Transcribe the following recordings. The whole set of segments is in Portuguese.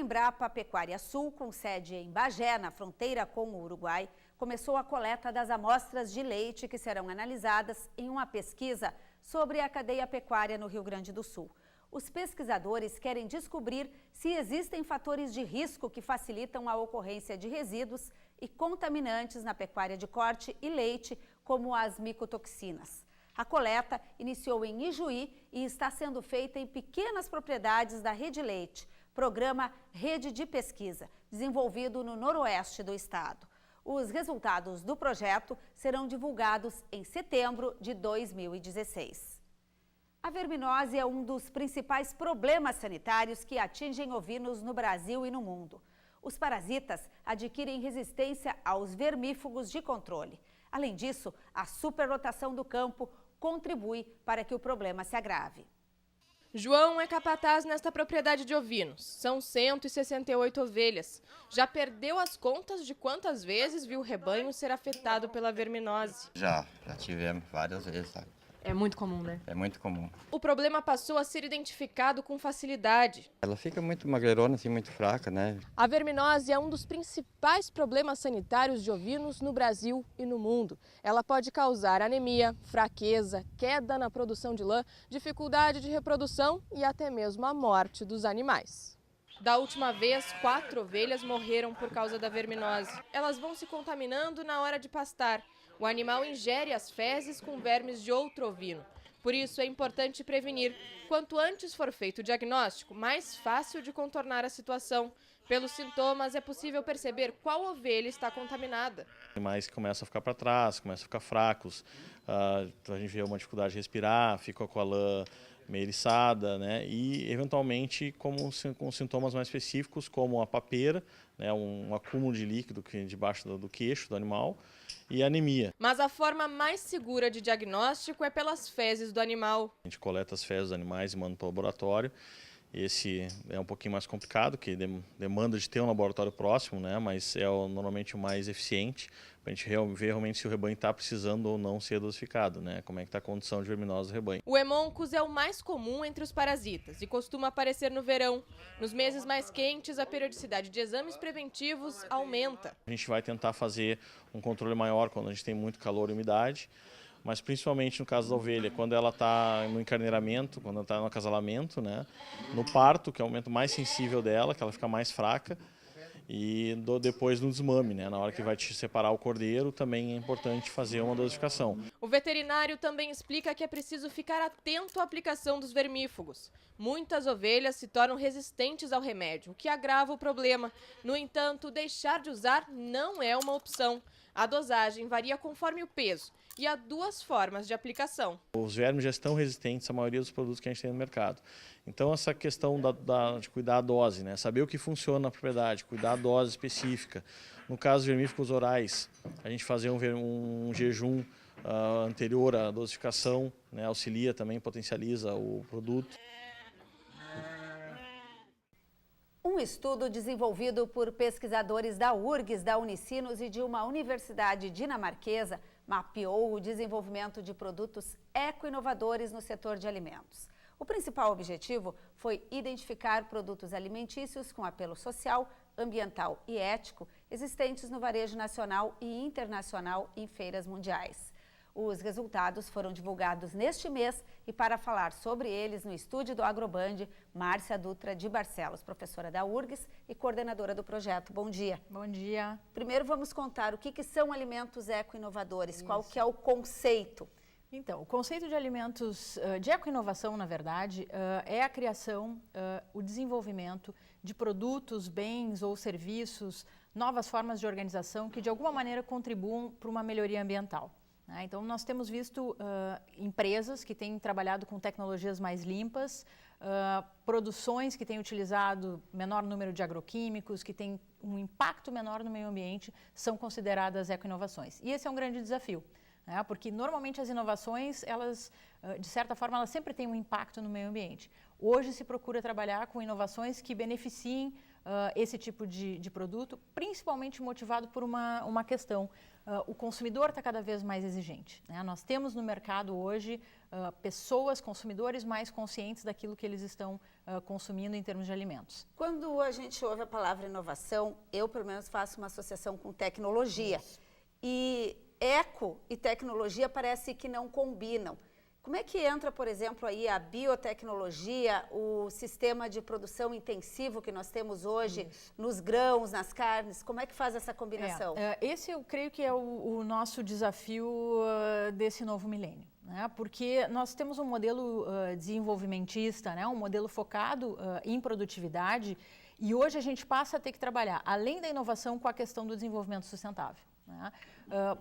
Embrapa Pecuária Sul, com sede em Bagé, na fronteira com o Uruguai, começou a coleta das amostras de leite que serão analisadas em uma pesquisa sobre a cadeia pecuária no Rio Grande do Sul. Os pesquisadores querem descobrir se existem fatores de risco que facilitam a ocorrência de resíduos e contaminantes na pecuária de corte e leite, como as micotoxinas. A coleta iniciou em Ijuí e está sendo feita em pequenas propriedades da Rede Leite, programa Rede de Pesquisa, desenvolvido no noroeste do estado. Os resultados do projeto serão divulgados em setembro de 2016. A verminose é um dos principais problemas sanitários que atingem ovinos no Brasil e no mundo. Os parasitas adquirem resistência aos vermífugos de controle. Além disso, a superlotação do campo contribui para que o problema se agrave. João é capataz nesta propriedade de ovinos. São 168 ovelhas. Já perdeu as contas de quantas vezes viu o rebanho ser afetado pela verminose? Já tivemos várias vezes, sabe? É muito comum, né? É muito comum. O problema passou a ser identificado com facilidade. Ela fica muito magreirona, assim, muito fraca, né? A verminose é um dos principais problemas sanitários de ovinos no Brasil e no mundo. Ela pode causar anemia, fraqueza, queda na produção de lã, dificuldade de reprodução e até mesmo a morte dos animais. Da última vez, 4 ovelhas morreram por causa da verminose. Elas vão se contaminando na hora de pastar. O animal ingere as fezes com vermes de outro ovino. Por isso, é importante prevenir. Quanto antes for feito o diagnóstico, mais fácil de contornar a situação. Pelos sintomas, é possível perceber qual ovelha está contaminada. Os animais começam a ficar para trás, começam a ficar fracos, a gente vê uma dificuldade de respirar, fica com a lã meio eriçada, né? E, eventualmente, com sintomas mais específicos, como a papeira, né? Um acúmulo de líquido debaixo do queixo do animal, e anemia. Mas a forma mais segura de diagnóstico é pelas fezes do animal. A gente coleta as fezes dos animais e manda para o laboratório. Esse é um pouquinho mais complicado, que demanda de ter um laboratório próximo, né? Mas é normalmente o mais eficiente, para a gente ver realmente se o rebanho está precisando ou não ser dosificado, né? Como é que está a condição de verminose do rebanho. O Hemoncus é o mais comum entre os parasitas e costuma aparecer no verão. Nos meses mais quentes, a periodicidade de exames preventivos aumenta. A gente vai tentar fazer um controle maior quando a gente tem muito calor e umidade, mas principalmente no caso da ovelha, quando ela está no encarneiramento, quando ela está no acasalamento, né? No parto, que é o momento mais sensível dela, que ela fica mais fraca, e depois no desmame, né? Na hora que vai te separar o cordeiro, também é importante fazer uma dosificação. O veterinário também explica que é preciso ficar atento à aplicação dos vermífugos. Muitas ovelhas se tornam resistentes ao remédio, o que agrava o problema. No entanto, deixar de usar não é uma opção. A dosagem varia conforme o peso e há 2 formas de aplicação. Os vermes já estão resistentes à maioria dos produtos que a gente tem no mercado. Então, essa questão de cuidar da dose, né? Saber o que funciona na propriedade, cuidar da dose específica. No caso de vermífugos orais, a gente fazer um jejum anterior à dosificação, né? Auxilia também, potencializa o produto. Um estudo desenvolvido por pesquisadores da URGS, da Unicinos e de uma universidade dinamarquesa mapeou o desenvolvimento de produtos eco-inovadores no setor de alimentos. O principal objetivo foi identificar produtos alimentícios com apelo social, ambiental e ético existentes no varejo nacional e internacional em feiras mundiais. Os resultados foram divulgados neste mês e para falar sobre eles no estúdio do Agroband, Márcia Dutra de Barcelos, professora da URGS e coordenadora do projeto. Bom dia. Bom dia. Primeiro vamos contar o que são alimentos eco-inovadores, qual que é o conceito? Então, o conceito de alimentos de eco-inovação, na verdade, é a criação, o desenvolvimento de produtos, bens ou serviços, novas formas de organização que de alguma maneira contribuam para uma melhoria ambiental. Então, nós temos visto empresas que têm trabalhado com tecnologias mais limpas, produções que têm utilizado menor número de agroquímicos, que têm um impacto menor no meio ambiente, são consideradas eco-inovações. E esse é um grande desafio, né? Porque normalmente as inovações, elas, de certa forma, elas sempre têm um impacto no meio ambiente. Hoje se procura trabalhar com inovações que beneficiem esse tipo de produto, principalmente motivado por uma questão. O consumidor está cada vez mais exigente, né? Nós temos no mercado hoje pessoas, consumidores mais conscientes daquilo que eles estão consumindo em termos de alimentos. Quando a gente ouve a palavra inovação, eu pelo menos faço uma associação com tecnologia. Isso. E eco e tecnologia parece que não combinam. Como é que entra, por exemplo, aí a biotecnologia, o sistema de produção intensivo que nós temos hoje nos grãos, nas carnes? Como é que faz essa combinação? Esse eu creio que é o nosso desafio desse novo milênio, né? Porque nós temos um modelo desenvolvimentista, né? Um modelo focado em produtividade, e hoje a gente passa a ter que trabalhar, além da inovação, com a questão do desenvolvimento sustentável, né?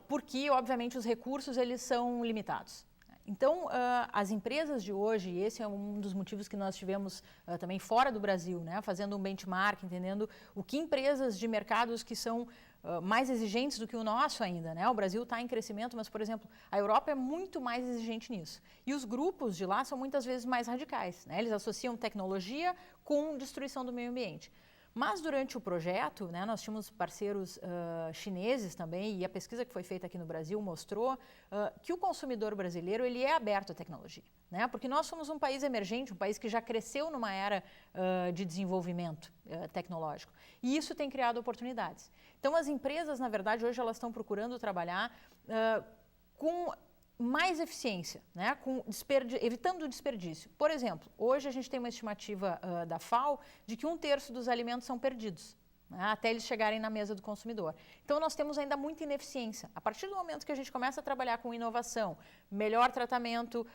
Porque, obviamente, os recursos eles são limitados. Então, as empresas de hoje, e esse é um dos motivos que nós tivemos também fora do Brasil, né, fazendo um benchmark, entendendo o que empresas de mercados que são mais exigentes do que o nosso ainda, né? O Brasil está em crescimento, mas, por exemplo, a Europa é muito mais exigente nisso. E os grupos de lá são muitas vezes mais radicais, né? Eles associam tecnologia com destruição do meio ambiente. Mas durante o projeto, né, nós tínhamos parceiros chineses também, e a pesquisa que foi feita aqui no Brasil mostrou que o consumidor brasileiro ele é aberto à tecnologia, né? Porque nós somos um país emergente, um país que já cresceu numa era de desenvolvimento tecnológico. E isso tem criado oportunidades. Então, as empresas, na verdade, hoje elas estão procurando trabalhar com mais eficiência, né? Evitando o desperdício. Por exemplo, hoje a gente tem uma estimativa da FAO de que 1/3 dos alimentos são perdidos, né? Até eles chegarem na mesa do consumidor. Então, nós temos ainda muita ineficiência. A partir do momento que a gente começa a trabalhar com inovação, melhor tratamento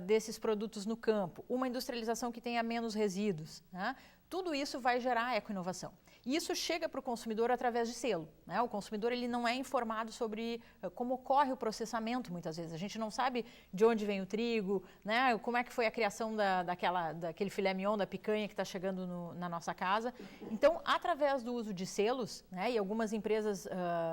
desses produtos no campo, uma industrialização que tenha menos resíduos, né? Tudo isso vai gerar ecoinovação. E isso chega para o consumidor através de selo, né? O consumidor ele não é informado sobre como ocorre o processamento, muitas vezes. A gente não sabe de onde vem o trigo, né? Como é que foi a criação daquele filé mignon, da picanha que está chegando na nossa casa. Então, através do uso de selos, né? E algumas empresas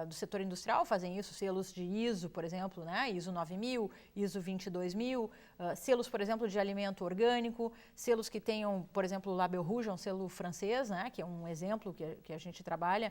do setor industrial fazem isso, selos de ISO, por exemplo, né? ISO 9000, ISO 22000, selos, por exemplo, de alimento orgânico, selos que tenham, por exemplo, o Label Rouge, um selo francês, né? Que é um exemplo que a gente trabalha.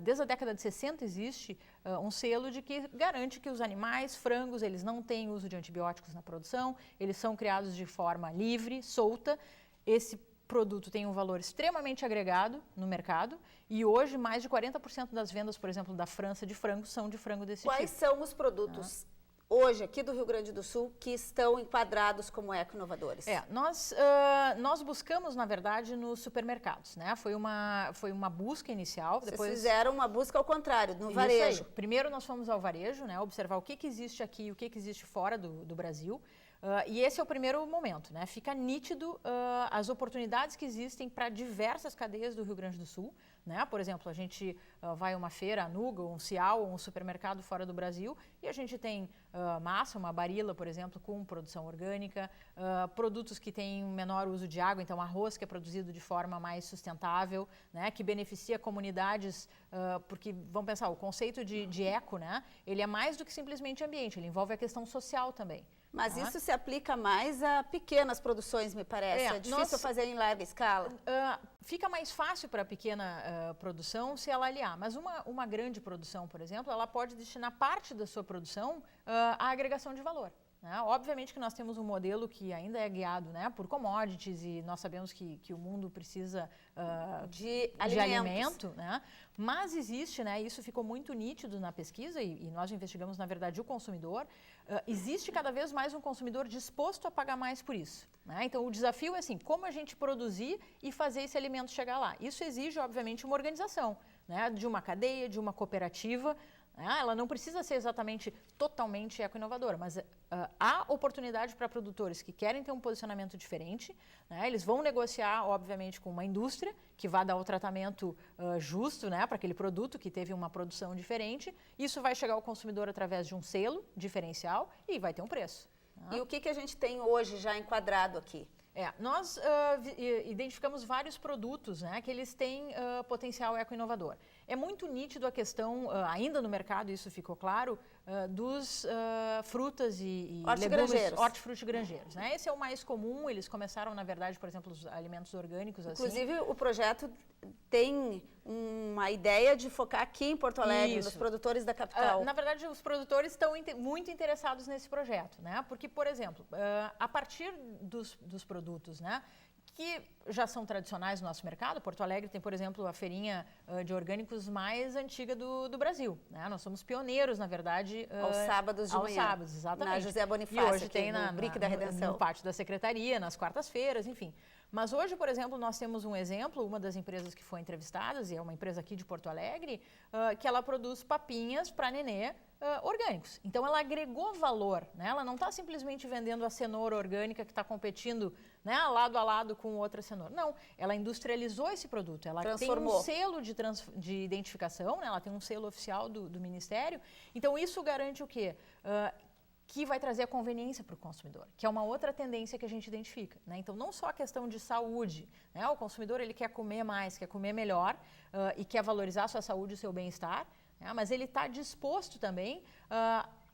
Desde a década de 60 existe um selo de que garante que os animais, frangos, eles não têm uso de antibióticos na produção, eles são criados de forma livre, solta. Esse produto tem um valor extremamente agregado no mercado e hoje mais de 40% das vendas, por exemplo, da França de frangos são de frango desse tipo. Quais são os produtos hoje aqui do Rio Grande do Sul que estão enquadrados como eco-inovadores? Nós buscamos, na verdade, nos supermercados, né? Foi uma busca inicial. Vocês fizeram uma busca ao contrário, no varejo. Primeiro nós fomos ao varejo, né? Observar o que existe aqui e o que existe fora do Brasil. E esse é o primeiro momento, né? Fica nítido as oportunidades que existem para diversas cadeias do Rio Grande do Sul, né? Por exemplo, a gente vai a uma feira, a Nuga, um Cial, um supermercado fora do Brasil, e a gente tem massa, uma Barilla, por exemplo, com produção orgânica, produtos que têm menor uso de água, então arroz que é produzido de forma mais sustentável, né? Que beneficia comunidades, porque, vamos pensar, o conceito de eco, né? Ele é mais do que simplesmente ambiente, ele envolve a questão social também. Mas isso se aplica mais a pequenas produções, me parece. É difícil fazer em larga escala. Fica mais fácil para a pequena produção se ela aliar. Mas uma grande produção, por exemplo, ela pode destinar parte da sua produção à agregação de valor, né? Obviamente que nós temos um modelo que ainda é guiado, né, por commodities e nós sabemos que o mundo precisa de alimento, né? Mas existe, né, isso ficou muito nítido na pesquisa e nós investigamos, na verdade, o consumidor. Existe cada vez mais um consumidor disposto a pagar mais por isso, né? Então, o desafio é assim, como a gente produzir e fazer esse alimento chegar lá. Isso exige, obviamente, uma organização, né, de uma cadeia, de uma cooperativa. Ela não precisa ser exatamente totalmente eco-inovadora, mas há oportunidade para produtores que querem ter um posicionamento diferente, né? Eles vão negociar, obviamente, com uma indústria que vai dar o tratamento justo, né, para aquele produto que teve uma produção diferente. Isso vai chegar ao consumidor através de um selo diferencial e vai ter um preço. E o que a gente tem hoje já enquadrado aqui? Nós identificamos vários produtos, né, que eles têm potencial eco-inovador. É muito nítido a questão, ainda no mercado isso ficou claro, dos frutas e legumes, hortifrutigranjeiros. Né? Esse é o mais comum, eles começaram, na verdade, por exemplo, os alimentos orgânicos. Inclusive, assim. o projeto tem uma ideia de focar aqui em Porto Alegre, nos produtores da capital. Na verdade, os produtores estão muito interessados nesse projeto, né? Porque, por exemplo, a partir dos produtos, né, que já são tradicionais no nosso mercado. Porto Alegre tem, por exemplo, a feirinha de orgânicos mais antiga do Brasil. Né? Nós somos pioneiros, na verdade. Aos sábados de manhã. Aos sábados, exatamente. Na José Bonifácio, e hoje tem no Brick da Redenção. No pátio da Secretaria, nas quartas-feiras, enfim. Mas hoje, por exemplo, nós temos um exemplo, uma das empresas que foi entrevistadas, e é uma empresa aqui de Porto Alegre, que ela produz papinhas para nenê orgânicos. Então, ela agregou valor, né? Ela não está simplesmente vendendo a cenoura orgânica que está competindo, né, lado a lado com outra cenoura. Não, ela industrializou esse produto. Ela tem um selo de identificação, né? Ela tem um selo oficial do Ministério. Então, isso garante o quê? Que vai trazer a conveniência para o consumidor, que é uma outra tendência que a gente identifica. Né? Então, não só a questão de saúde, né? O consumidor ele quer comer mais, quer comer melhor e quer valorizar a sua saúde e o seu bem-estar, né? Mas ele está disposto também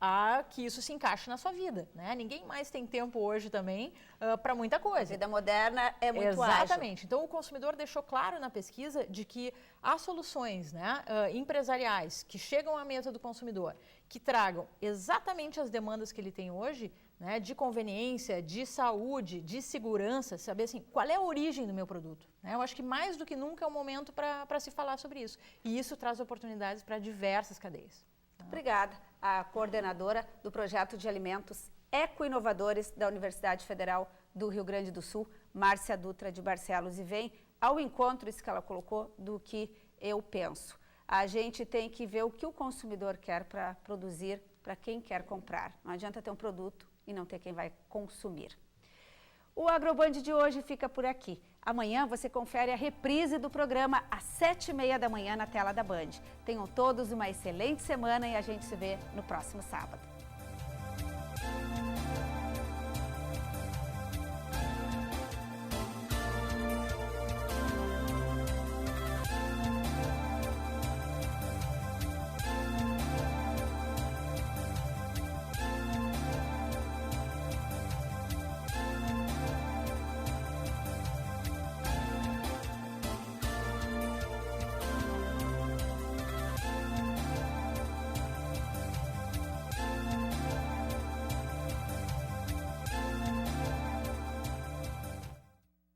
a que isso se encaixe na sua vida. Né? Ninguém mais tem tempo hoje também para muita coisa. A vida moderna é muito ágil. Exatamente. Então, o consumidor deixou claro na pesquisa de que há soluções, né, empresariais que chegam à mesa do consumidor, que tragam exatamente as demandas que ele tem hoje, né, de conveniência, de saúde, de segurança, saber assim, qual é a origem do meu produto. Né? Eu acho que mais do que nunca é o momento para se falar sobre isso. E isso traz oportunidades para diversas cadeias. Obrigada, a coordenadora do projeto de alimentos eco-inovadores da Universidade Federal do Rio Grande do Sul, Márcia Dutra de Barcelos, e vem ao encontro, isso que ela colocou, do que eu penso. A gente tem que ver o que o consumidor quer para produzir, para quem quer comprar. Não adianta ter um produto e não ter quem vai consumir. O Agroband de hoje fica por aqui. Amanhã você confere a reprise do programa às 7h30 da manhã na tela da Band. Tenham todos uma excelente semana e a gente se vê no próximo sábado.